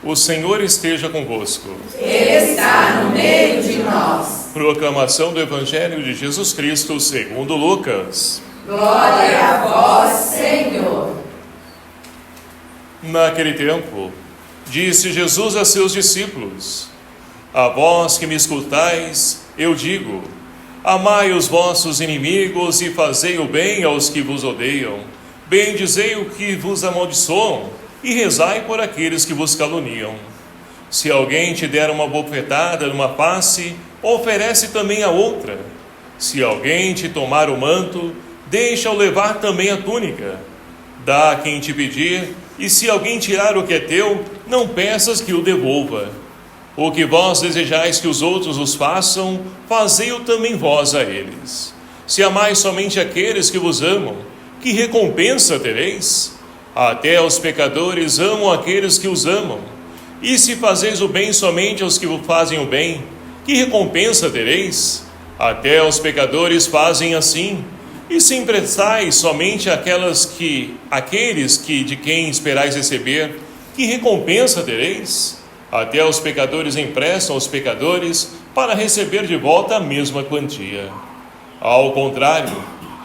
O Senhor esteja convosco. Ele está no meio de nós. Proclamação do Evangelho de Jesus Cristo segundo Lucas. Glória a vós, Senhor. Naquele tempo, disse Jesus a seus discípulos: A vós que me escutais, eu digo: amai os vossos inimigos e fazei o bem aos que vos odeiam. Bendizei o que vos amaldiçoam e rezai por aqueles que vos caluniam. Se alguém te der uma bofetada numa face, oferece também a outra. Se alguém te tomar o manto, deixa-o levar também a túnica. Dá a quem te pedir, e se alguém tirar o que é teu, não peças que o devolva. O que vós desejais que os outros os façam, fazei-o também vós a eles. Se amais somente aqueles que vos amam, que recompensa tereis? Até os pecadores amam aqueles que os amam. E se fazeis o bem somente aos que vos fazem o bem, que recompensa tereis? Até os pecadores fazem assim. E se emprestais somente aqueles que de quem esperais receber, que recompensa tereis? Até os pecadores emprestam aos pecadores para receber de volta a mesma quantia. Ao contrário,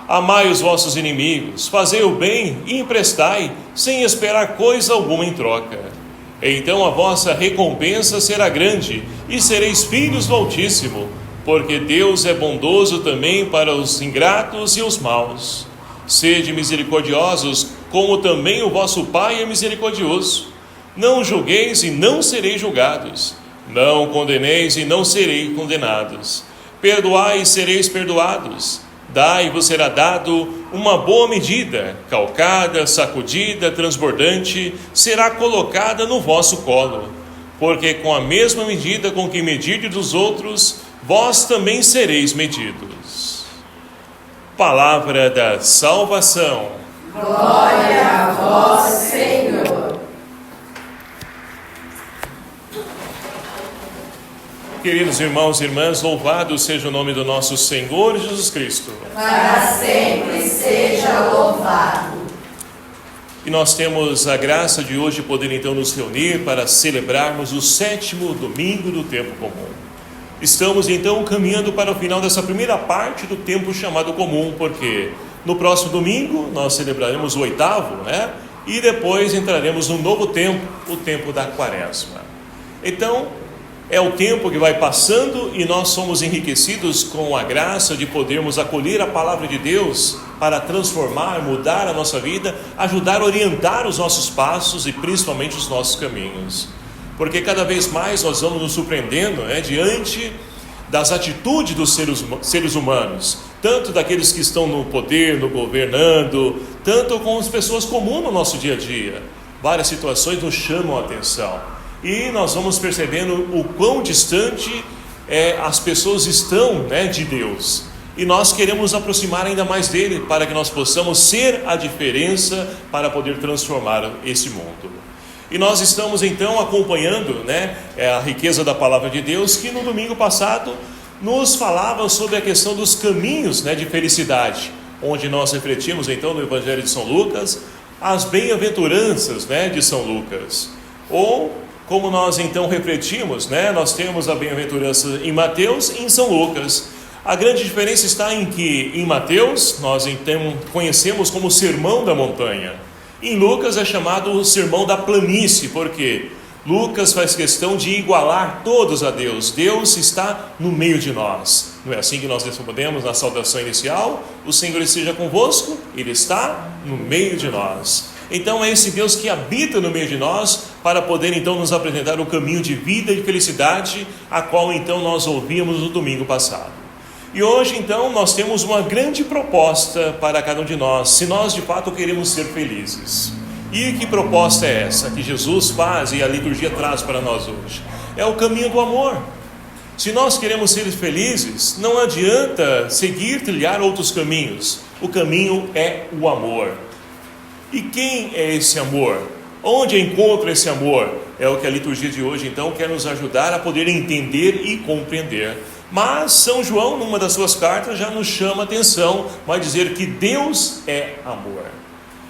amai os vossos inimigos, fazei o bem e emprestai, sem esperar coisa alguma em troca. Então a vossa recompensa será grande, e sereis filhos do Altíssimo, porque Deus é bondoso também para os ingratos e os maus. Sede misericordiosos, como também o vosso Pai é misericordioso. Não julgueis e não sereis julgados. Não condeneis e não sereis condenados. Perdoai e sereis perdoados. Dai e vos será dado uma boa medida, calcada, sacudida, transbordante, será colocada no vosso colo. Porque com a mesma medida com que medirdes dos outros, vós também sereis medidos. Palavra da salvação. Glória a vós, Senhor. Queridos irmãos e irmãs, louvado seja o nome do nosso Senhor Jesus Cristo. Para sempre seja louvado. E nós temos a graça de hoje poder então nos reunir para celebrarmos o 7º domingo do tempo comum. Estamos então caminhando para o final dessa primeira parte do tempo chamado comum, porque no próximo domingo nós celebraremos o 8º, E depois entraremos no novo tempo, o tempo da Quaresma. Então, é o tempo que vai passando e nós somos enriquecidos com a graça de podermos acolher a palavra de Deus para transformar, mudar a nossa vida, ajudar a orientar os nossos passos e principalmente os nossos caminhos. Porque cada vez mais nós vamos nos surpreendendo diante das atitudes dos seres humanos, tanto daqueles que estão no poder, no governando, tanto com as pessoas comuns no nosso dia a dia. Várias situações nos chamam a atenção. E nós vamos percebendo o quão distante as pessoas estão de Deus. E nós queremos nos aproximar ainda mais dele, para que nós possamos ser a diferença para poder transformar esse mundo. E nós estamos então acompanhando a riqueza da palavra de Deus, que no domingo passado nos falava sobre a questão dos caminhos de felicidade, onde nós refletimos então no Evangelho de São Lucas, as bem-aventuranças de São Lucas. Ou, como nós então refletimos, nós temos a bem-aventurança em Mateus e em São Lucas. A grande diferença está em que em Mateus nós então conhecemos como o Sermão da Montanha. Em Lucas é chamado o Sermão da Planície, porque Lucas faz questão de igualar todos a Deus. Deus está no meio de nós. Não é assim que nós respondemos na saudação inicial? O Senhor esteja convosco, Ele está no meio de nós. Então é esse Deus que habita no meio de nós, para poder então nos apresentar o caminho de vida e felicidade, a qual então nós ouvimos no domingo passado. E hoje então nós temos uma grande proposta para cada um de nós, se nós de fato queremos ser felizes. E que proposta é essa que Jesus faz e a liturgia traz para nós hoje? É o caminho do amor. Se nós queremos ser felizes, não adianta trilhar outros caminhos. O caminho é o amor. E quem é esse amor? Onde encontra esse amor? É o que a liturgia de hoje então quer nos ajudar a poder entender e compreender. Mas São João, numa das suas cartas, já nos chama a atenção, vai dizer que Deus é amor.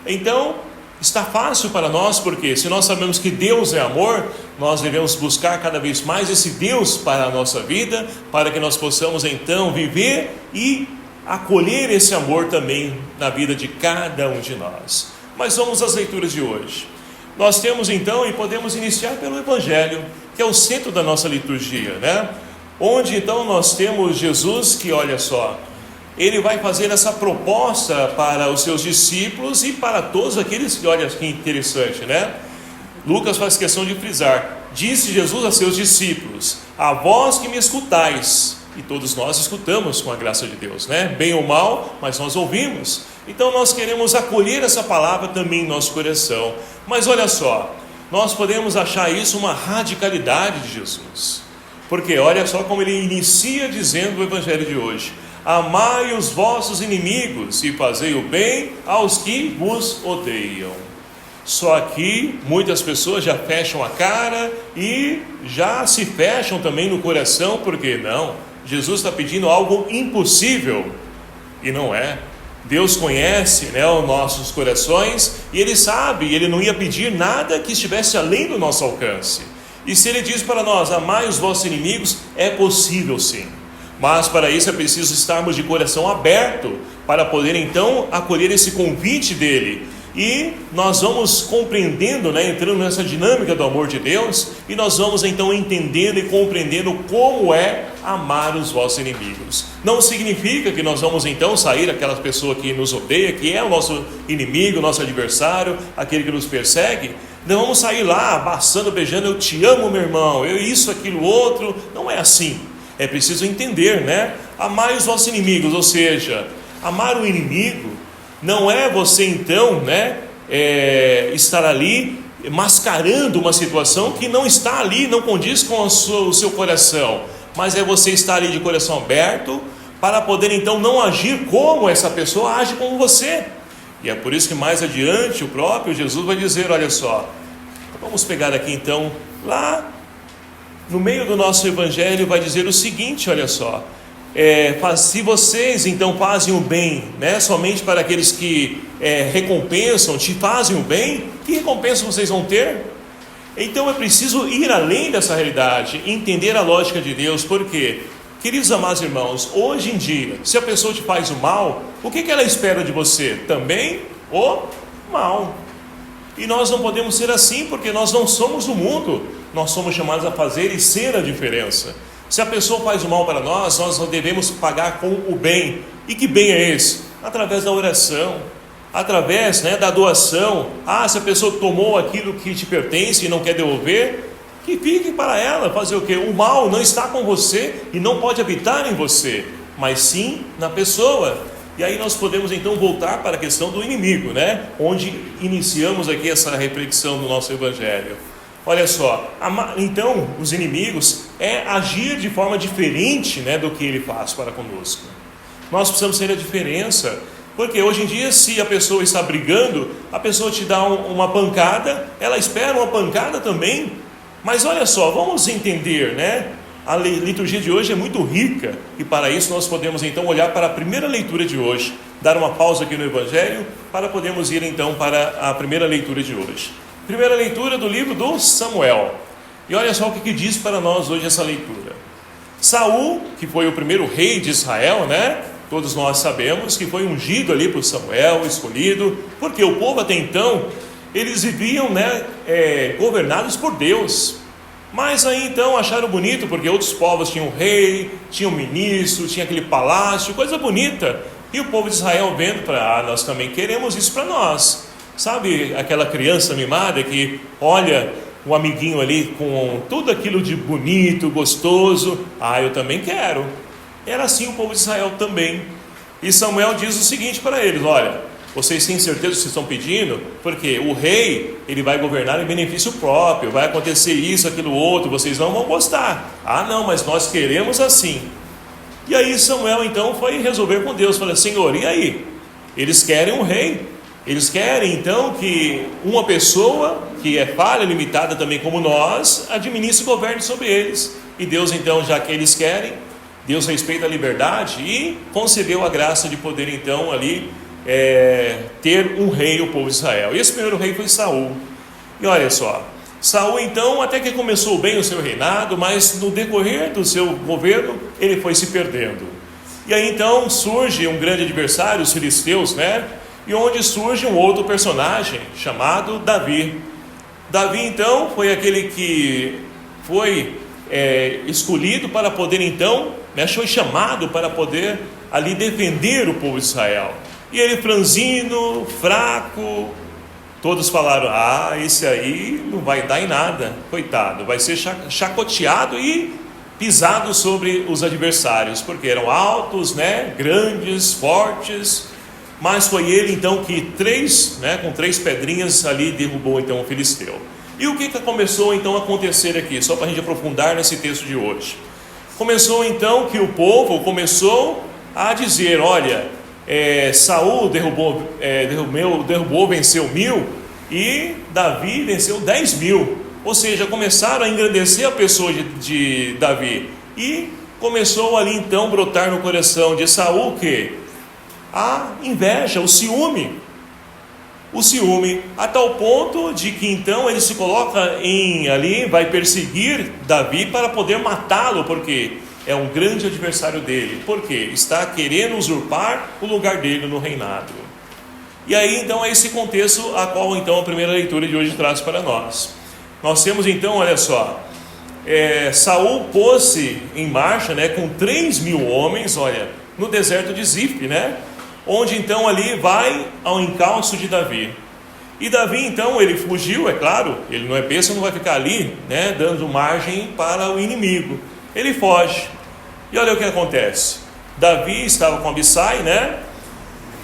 Então, Está fácil para nós, porque se nós sabemos que Deus é amor, nós devemos buscar cada vez mais esse Deus para a nossa vida, para que nós possamos então viver e acolher esse amor também na vida de cada um de nós. Mas vamos às leituras de hoje. Nós temos então, e podemos iniciar pelo Evangelho, que é o centro da nossa liturgia, né? Onde então nós temos Jesus que, olha só, ele vai fazer essa proposta para os seus discípulos e para todos aqueles que, olha que interessante, né? Lucas faz questão de frisar: disse Jesus a seus discípulos: a vós que me escutais. E todos nós escutamos com a graça de Deus, né? Bem ou mal, mas nós ouvimos. Então nós queremos acolher essa palavra também em nosso coração. Mas olha só, nós podemos achar isso uma radicalidade de Jesus. Porque olha só como ele inicia dizendo o Evangelho de hoje: amai os vossos inimigos e fazei o bem aos que vos odeiam. Só que muitas pessoas já fecham a cara e já se fecham também no coração, porque não, Jesus está pedindo algo impossível, e não é. Deus conhece, né, os nossos corações, e Ele sabe, Ele não ia pedir nada que estivesse além do nosso alcance. E se Ele diz para nós: amai os vossos inimigos, é possível sim. Mas para isso é preciso estarmos de coração aberto, para poder então acolher esse convite dele. E nós vamos compreendendo, né, entrando nessa dinâmica do amor de Deus, e nós vamos então entendendo e compreendendo como é amar os vossos inimigos. Não significa que nós vamos então sair aquela pessoa que nos odeia, que é o nosso inimigo, nosso adversário, aquele que nos persegue. Não vamos sair lá abraçando, beijando: eu te amo, meu irmão, eu isso, aquilo, outro. Não é assim. É preciso entender, né? Amai os vossos inimigos, ou seja, amar o inimigo não é você então, né, estar ali mascarando uma situação que não está ali, não condiz com o seu coração, mas é você estar ali de coração aberto, para poder então não agir como essa pessoa age com você. E é por isso que mais adiante o próprio Jesus vai dizer: olha só, vamos pegar aqui então, lá no meio do nosso Evangelho, vai dizer o seguinte, olha só: se vocês então fazem o bem, né, somente para aqueles que recompensam, te fazem o bem, que recompensa vocês vão ter? Então é preciso ir além dessa realidade, entender a lógica de Deus. Porque, queridos amados irmãos, hoje em dia, se a pessoa te faz o mal, o que ela espera de você? Também o mal. E nós não podemos ser assim, porque nós não somos do mundo, nós somos chamados a fazer e ser a diferença. Se a pessoa faz o mal para nós, nós devemos pagar com o bem. E que bem é esse? Através da oração, através, né, da doação. Se a pessoa tomou aquilo que te pertence e não quer devolver, que fique para ela. Fazer o quê? O mal não está com você e não pode habitar em você, mas sim na pessoa. E aí nós podemos então voltar para a questão do inimigo, né? Onde iniciamos aqui essa reflexão do nosso Evangelho. Olha só, então os inimigos é agir de forma diferente, né, do que ele faz para conosco. Nós precisamos ser a diferença, porque hoje em dia, se a pessoa está brigando, a pessoa te dá uma pancada, ela espera uma pancada também. Mas olha só, vamos entender, né? A liturgia de hoje é muito rica, e para isso nós podemos então olhar para a primeira leitura de hoje, dar uma pausa aqui no Evangelho, para podermos ir então para a primeira leitura de hoje. Primeira leitura do livro do Samuel. E olha só o que diz para nós hoje essa leitura. Saul, que foi o primeiro rei de Israel, né? Todos nós sabemos que foi ungido ali por Samuel, escolhido, porque o povo até então, eles viviam, né, governados por Deus. Mas aí então acharam bonito, porque outros povos tinham rei, tinham ministro, tinha aquele palácio, coisa bonita. E o povo de Israel vendo para, nós também queremos isso para nós. Sabe aquela criança mimada que olha o amiguinho ali com tudo aquilo de bonito, gostoso? Eu também quero. Era assim o povo de Israel também. E Samuel diz o seguinte para eles: olha, vocês têm certeza do que estão pedindo? Porque o rei, ele vai governar em benefício próprio, vai acontecer isso, aquilo, outro, vocês não vão gostar. Não, mas nós queremos assim. E aí Samuel então foi resolver com Deus, falou: Senhor, e aí? Eles querem um rei. Eles querem então que uma pessoa que é falha, limitada também como nós, administre e governe sobre eles. E Deus então, já que eles querem, Deus respeita a liberdade e concedeu a graça de poder então ali ter um rei, o povo de Israel. E esse primeiro rei foi Saul. E olha só, Saul então até que começou bem o seu reinado, mas no decorrer do seu governo ele foi se perdendo. E aí então surge um grande adversário, os filisteus, né? E onde surge um outro personagem chamado Davi. Davi então foi aquele que foi escolhido para poder então, foi chamado para poder ali defender o povo de Israel. E ele franzino, fraco, todos falaram: esse aí não vai dar em nada, coitado, vai ser chacoteado e pisado sobre os adversários, porque eram altos, grandes, fortes. Mas foi ele então que com 3 pedrinhas ali derrubou então o filisteu. E o que começou então a acontecer aqui, só para a gente aprofundar nesse texto de hoje? Começou então que o povo começou a dizer: olha, Saul derrubou, venceu 1000 e Davi venceu 10.000. Ou seja, começaram a engrandecer a pessoa de Davi. E começou ali então brotar no coração de Saul o quê? A inveja, o ciúme. O ciúme, a tal ponto de que então ele se coloca vai perseguir Davi para poder matá-lo, porque é um grande adversário dele. Por quê? Está querendo usurpar o lugar dele no reinado. E aí então é esse contexto a qual então a primeira leitura de hoje traz para nós. Nós temos então, olha só, Saul pôs-se em marcha com 3.000 homens, olha, no deserto de Zif, onde então ali vai ao encalço de Davi. E Davi então, ele fugiu, é claro, ele não é besta, não vai ficar ali, dando margem para o inimigo. Ele foge. E olha o que acontece. Davi estava com Abissai,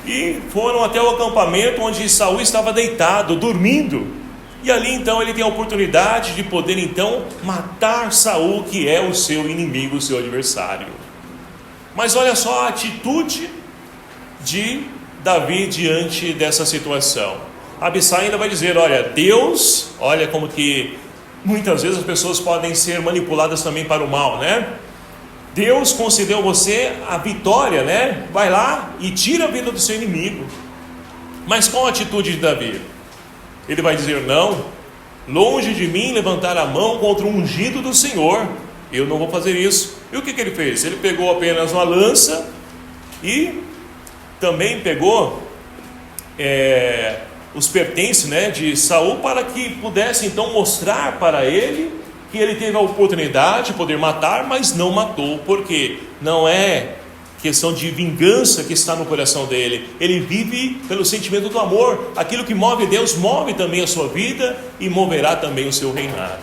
e foram até o acampamento onde Saul estava deitado, dormindo. E ali então ele tem a oportunidade de poder então matar Saul, que é o seu inimigo, o seu adversário. Mas olha só a atitude de Davi diante dessa situação. Abissai ainda vai dizer: olha, Deus, olha como que muitas vezes as pessoas podem ser manipuladas também para o mal, Deus concedeu a você a vitória, vai lá e tira a vida do seu inimigo. Mas qual a atitude de Davi? Ele vai dizer: não, longe de mim levantar a mão contra o ungido do Senhor, eu não vou fazer isso. E o que ele fez? Ele pegou apenas uma lança e também pegou os pertences de Saul, para que pudesse então mostrar para ele que ele teve a oportunidade de poder matar, mas não matou, porque não é questão de vingança que está no coração dele. Ele vive pelo sentimento do amor. Aquilo que move Deus move também a sua vida e moverá também o seu reinado.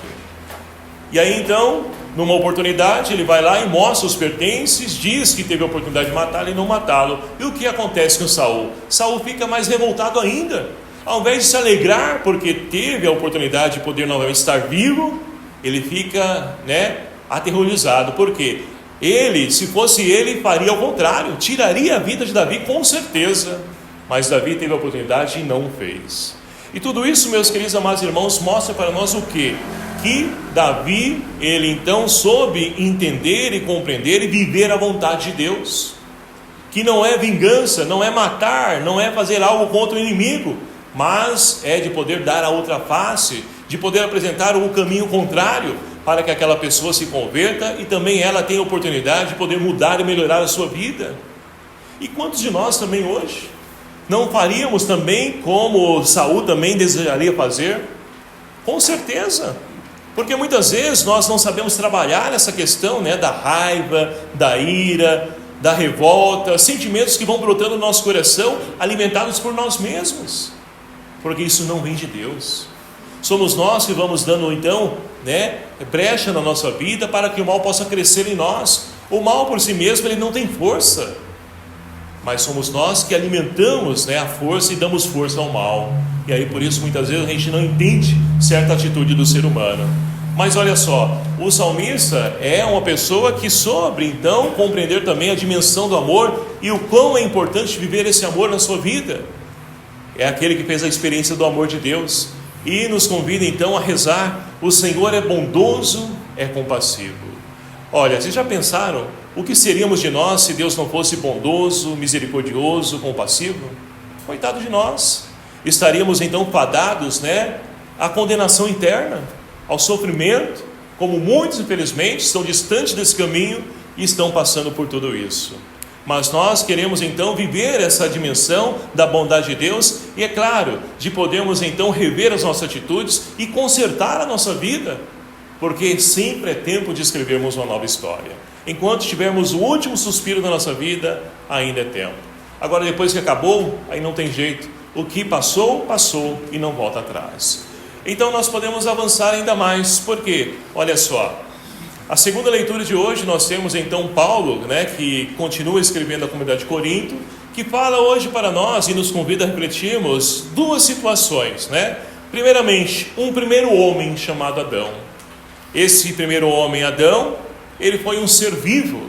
E aí então, numa oportunidade, ele vai lá e mostra os pertences, diz que teve a oportunidade de matá-lo e não matá-lo. E o que acontece com Saul? Saul fica mais revoltado ainda. Ao invés de se alegrar porque teve a oportunidade de poder novamente estar vivo, ele fica aterrorizado. Por quê? Ele, se fosse ele, faria ao contrário, tiraria a vida de Davi com certeza. Mas Davi teve a oportunidade e não fez. E tudo isso, meus queridos amados irmãos, mostra para nós o quê? Que Davi, ele então soube entender e compreender e viver a vontade de Deus. Que não é vingança, não é matar, não é fazer algo contra o inimigo, mas é de poder dar a outra face, de poder apresentar o caminho contrário, para que aquela pessoa se converta e também ela tenha a oportunidade de poder mudar e melhorar a sua vida. E quantos de nós também hoje não faríamos também como Saul também desejaria fazer? Com certeza, porque muitas vezes nós não sabemos trabalhar essa questão da raiva, da ira, da revolta, sentimentos que vão brotando no nosso coração, alimentados por nós mesmos, porque isso não vem de Deus. Somos nós que vamos dando então brecha na nossa vida para que o mal possa crescer em nós. O mal por si mesmo ele não tem força, mas somos nós que alimentamos a força e damos força ao mal. E aí por isso muitas vezes a gente não entende certa atitude do ser humano. Mas olha só, o salmista é uma pessoa que soube então compreender também a dimensão do amor e o quão é importante viver esse amor na sua vida. É aquele que fez a experiência do amor de Deus e nos convida então a rezar: o Senhor é bondoso, é compassivo. Olha, vocês já pensaram o que seríamos de nós se Deus não fosse bondoso, misericordioso, compassivo? coitado de nós, estaríamos então fadados, à condenação interna, ao sofrimento, como muitos, infelizmente, estão distantes desse caminho e estão passando por tudo isso. Mas nós queremos então viver essa dimensão da bondade de Deus e, é claro, de podermos então rever as nossas atitudes e consertar a nossa vida, porque sempre é tempo de escrevermos uma nova história. Enquanto tivermos o último suspiro da nossa vida, ainda é tempo. Agora, depois que acabou, aí não tem jeito. O que passou, passou e não volta atrás. Então nós podemos avançar ainda mais, porque, olha só, a segunda leitura de hoje nós temos então Paulo, que continua escrevendo a comunidade de Corinto, que fala hoje para nós e nos convida a refletirmos duas situações, Primeiramente, um primeiro homem chamado Adão. Esse primeiro homem, Adão, ele foi um ser vivo,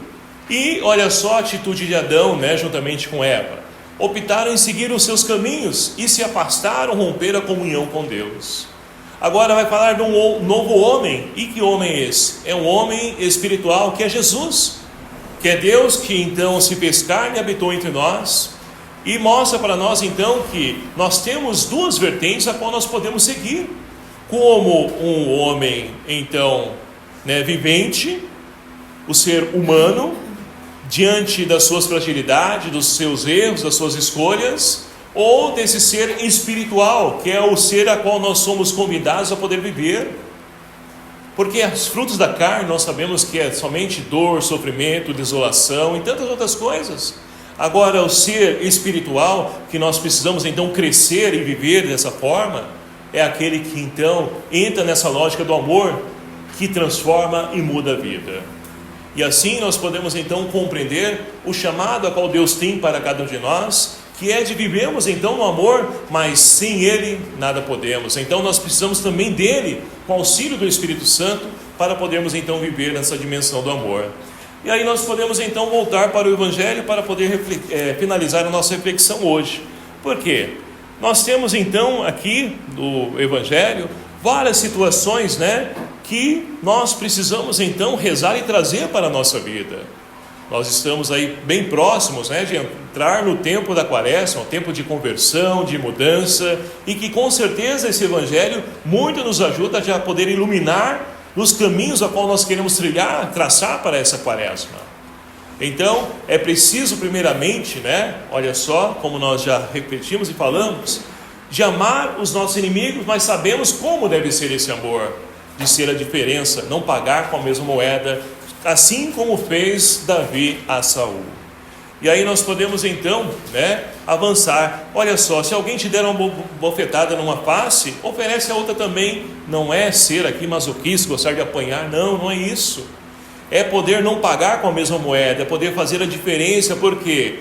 e olha só a atitude de Adão, juntamente com Eva, optaram em seguir os seus caminhos e se afastaram, romperam a comunhão com Deus. Agora vai falar de um novo homem. E que homem é esse? É um homem espiritual, que é Jesus, que é Deus que então se fez carne e habitou entre nós, e mostra para nós então que nós temos duas vertentes a qual nós podemos seguir, como um homem então vivente, o ser humano, diante das suas fragilidades, dos seus erros, das suas escolhas, ou desse ser espiritual, que é o ser a qual nós somos convidados a poder viver. Porque os frutos da carne nós sabemos que é somente dor, sofrimento, desolação e tantas outras coisas. Agora o ser espiritual, que nós precisamos então crescer e viver dessa forma, é aquele que então entra nessa lógica do amor, que transforma e muda a vida. E assim nós podemos então compreender o chamado a qual Deus tem para cada um de nós, que é de vivermos então no amor, mas sem Ele nada podemos. Então nós precisamos também dele, com o auxílio do Espírito Santo, para podermos então viver nessa dimensão do amor. E aí nós podemos então voltar para o Evangelho para poder finalizar a nossa reflexão hoje. Por quê? Nós temos então aqui no Evangelho várias situações, que nós precisamos então rezar e trazer para a nossa vida. Nós estamos aí bem próximos, de entrar no tempo da Quaresma, um tempo de conversão, de mudança, e que com certeza esse Evangelho muito nos ajuda a poder iluminar nos caminhos a qual nós queremos traçar para essa Quaresma. Então, é preciso primeiramente, olha só, como nós já refletimos e falamos, de amar os nossos inimigos, mas sabemos como deve ser esse amor, de ser a diferença, não pagar com a mesma moeda, assim como fez Davi a Saul. E aí nós podemos então avançar. Olha só, se alguém te der uma bofetada numa face, oferece a outra também. Não é ser aqui masoquista, gostar de apanhar, não é isso. É poder não pagar com a mesma moeda, é poder fazer a diferença, porque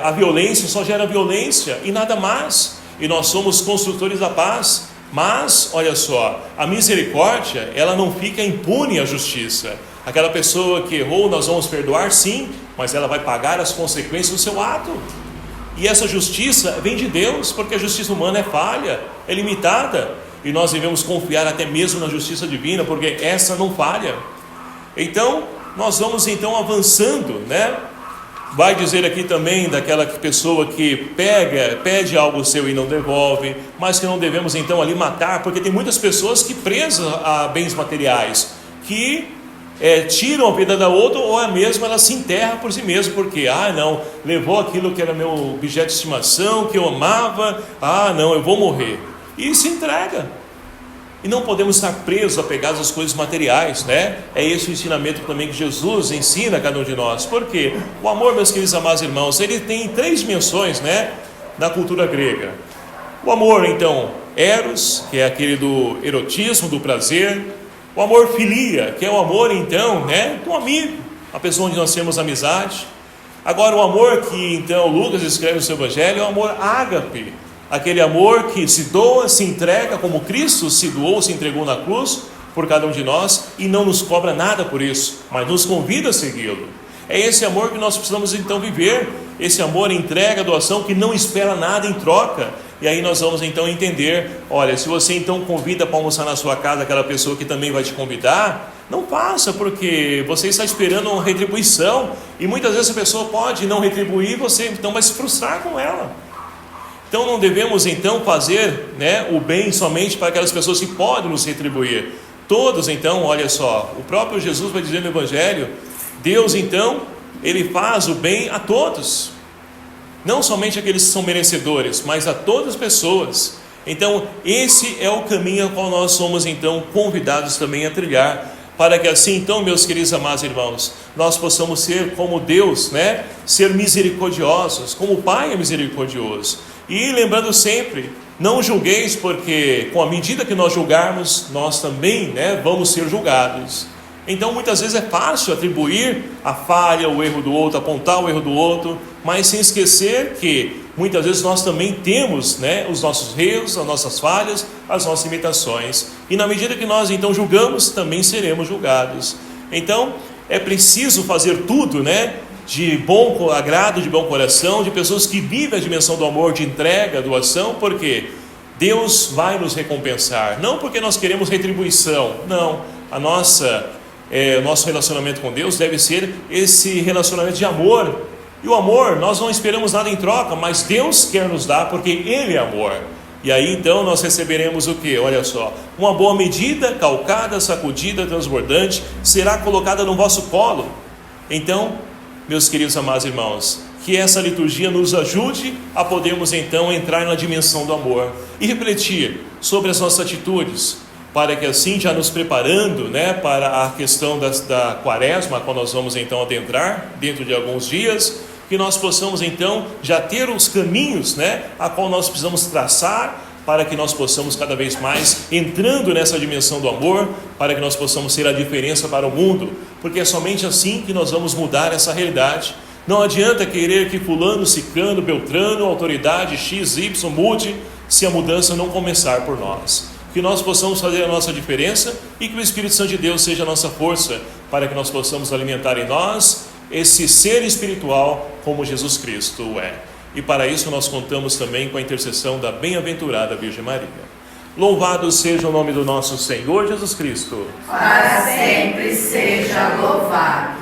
a violência só gera violência e nada mais. E nós somos construtores da paz. Mas, olha só, a misericórdia, ela não fica impune à justiça. Aquela pessoa que errou, nós vamos perdoar, sim, mas ela vai pagar as consequências do seu ato. E essa justiça vem de Deus, porque a justiça humana é falha, é limitada, e nós devemos confiar até mesmo na justiça divina, porque essa não falha. Então, nós vamos então avançando, Vai dizer aqui também daquela pessoa que pede algo seu e não devolve, mas que não devemos então ali matar, porque tem muitas pessoas que presas a bens materiais, que tiram a vida da outra, ou mesmo ela se enterra por si mesma, porque, não, levou aquilo que era meu objeto de estimação, que eu amava, não, eu vou morrer, e se entrega. E não podemos estar presos, apegados às coisas materiais, É esse o ensinamento também que Jesus ensina a cada um de nós. Porque o amor, meus queridos amados irmãos, ele tem três dimensões, na cultura grega. O amor, então, eros, que é aquele do erotismo, do prazer. O amor filia, que é o amor, então, do amigo, a pessoa onde nós temos amizade. Agora, o amor que, então, Lucas escreve no seu Evangelho é o amor ágape, aquele amor que se doa, se entrega, como Cristo se doou, se entregou na cruz por cada um de nós, e não nos cobra nada por isso, mas nos convida a segui-lo. É esse amor que nós precisamos então viver, esse amor, entrega, doação, que não espera nada em troca. E aí nós vamos então entender, olha, se você então convida para almoçar na sua casa aquela pessoa que também vai te convidar, não faça, porque você está esperando uma retribuição, e muitas vezes a pessoa pode não retribuir, você então vai se frustrar com ela. Então não devemos então fazer, né, o bem somente para aquelas pessoas que podem nos retribuir. Todos então, olha só, o próprio Jesus vai dizer no Evangelho, Deus então, Ele faz o bem a todos. Não somente aqueles que são merecedores, mas a todas as pessoas. Então esse é o caminho ao qual nós somos então convidados também a trilhar, para que assim então, meus queridos amados irmãos, nós possamos ser como Deus, né? Ser misericordiosos, como o Pai é misericordioso. E lembrando sempre, não julgueis, porque com a medida que nós julgarmos, nós também, né, vamos ser julgados. Então muitas vezes é fácil atribuir a falha, o erro do outro, apontar o erro do outro, mas sem esquecer que muitas vezes nós também temos, né, os nossos erros, as nossas falhas, as nossas limitações. E na medida que nós então julgamos, também seremos julgados. Então é preciso fazer tudo, né, de bom agrado, de bom coração, de pessoas que vivem a dimensão do amor, de entrega, doação, porque Deus vai nos recompensar. Não porque nós queremos retribuição, não. O nosso relacionamento com Deus deve ser esse relacionamento de amor. E o amor, nós não esperamos nada em troca, mas Deus quer nos dar porque Ele é amor. E aí então nós receberemos o que? Olha só, uma boa medida, calcada, sacudida, transbordante, será colocada no vosso colo. Então, meus queridos amados irmãos, que essa liturgia nos ajude a podermos então entrar na dimensão do amor e refletir sobre as nossas atitudes, para que assim, já nos preparando, né, para a questão da quaresma, quando nós vamos então adentrar dentro de alguns dias, que nós possamos então já ter os caminhos, né, a qual nós precisamos traçar, para que nós possamos cada vez mais entrando nessa dimensão do amor, para que nós possamos ser a diferença para o mundo, porque é somente assim que nós vamos mudar essa realidade. Não adianta querer que fulano, ciclano, beltrano, autoridade X, Y mude, se a mudança não começar por nós. Que nós possamos fazer a nossa diferença e que o Espírito Santo de Deus seja a nossa força, para que nós possamos alimentar em nós esse ser espiritual como Jesus Cristo é. E para isso nós contamos também com a intercessão da bem-aventurada Virgem Maria. Louvado seja o nome do nosso Senhor Jesus Cristo. Para sempre seja louvado.